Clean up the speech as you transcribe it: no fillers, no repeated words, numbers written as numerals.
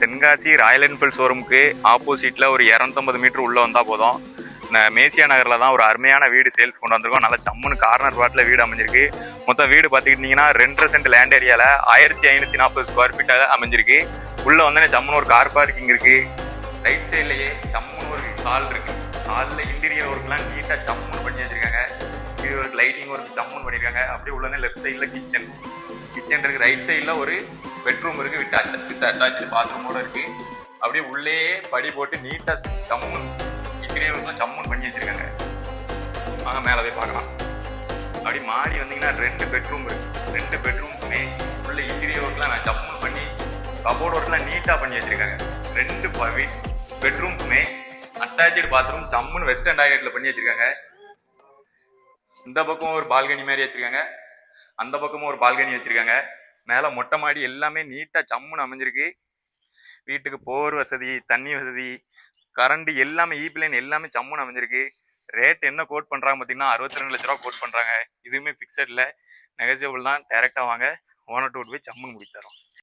Tenkasi Royal Enfield ஷோரூமுக்கு ஆப்போசிட்டில் ஒரு 250 மீட்டர் உள்ளே வந்தால் போதும். மேசியா நகரில் தான் ஒரு அருமையான வீடு சேல்ஸ் கொண்டு வந்திருக்கோம். நல்லா ஜம்முன்னு கார்னர் பாட்டில் வீடு அமைஞ்சிருக்கு. மொத்தம் வீடு பார்த்துக்கிட்டிங்கன்னா 2.5 சென்ட் லேண்ட் ஏரியாவில் 1540 ஸ்கொயர் ஃபீட்டாக அமைஞ்சிருக்கு. உள்ளே வந்தோடனே ஜம்முன்னு ஒரு கார் பார்க்கிங் இருக்குது. ரைட் சைட்லேயே ஜம்முன்னு ஒரு ஹால் இருக்குது. ஹாலில் இன்டீரியர் ஒர்க்லாம் நீட்டாக ஜம்முன்னு பண்ணி வச்சுருக்காங்க. இது ஒரு லைட்டிங் ஒர்க் ஜம்முன்னு பண்ணியிருக்காங்க. அப்படியே உள்ளே லெஃப்ட் சைடில் கிச்சன் இருக்குது. ரைட் சைடில் ஒரு பெட்ரூம் இருக்குது. வித் அட்டாச்சு பாத்ரூமோடு இருக்குது. அப்படியே உள்ளே படி போட்டு நீட்டாக ஜம்முன்னு இன்டீரியர்லாம் ஜம்முன்னு பண்ணி வச்சுருக்காங்க. வாங்க மேலே போய் பார்க்கலாம். அப்படி மாடி வந்தீங்கன்னா 2 பெட்ரூம் இருக்குது. 2 பெட்ரூமுமே உள்ள இன்டீரியர் ஒர்க்லாம் நான் ஜம்முன்னு பண்ணி கபோர்ட் ஒர்க்லாம் நீட்டாக பண்ணி வச்சுருக்காங்க. 2 பெட்ரூமுமே அட்டாச்சு பாத்ரூம் ஜம்முன்னு வெஸ்டர்ன் டாய்லெட்டில் பண்ணி வச்சுருக்காங்க. இந்த பக்கம் ஒரு பால்கனி மாதிரி வச்சுருக்காங்க. அந்த பக்கமும் ஒரு பால்கனி வச்சுருக்காங்க. மேலே மொட்டை மாடி எல்லாமே நீட்டாக ஜம்முன்னு அமைஞ்சிருக்கு. வீட்டுக்கு போர் வசதி, தண்ணி வசதி, கரண்ட் எல்லாமே ஈபிலைன் எல்லாமே ஜம்முன்னு அமைஞ்சிருக்கு. ரேட் என்ன கோட் பண்ணுறாங்க பார்த்தீங்கன்னா 62 லட்ச ரூபா கோட் பண்ணுறாங்க. இதுவுமே ஃபிக்ஸட் இல்லை, நெகோசியபிள் தான். டேரெக்டாக வாங்க, ஓனர் டூட் போய் ஜம்முன்னு முடிச்சு தரோம்.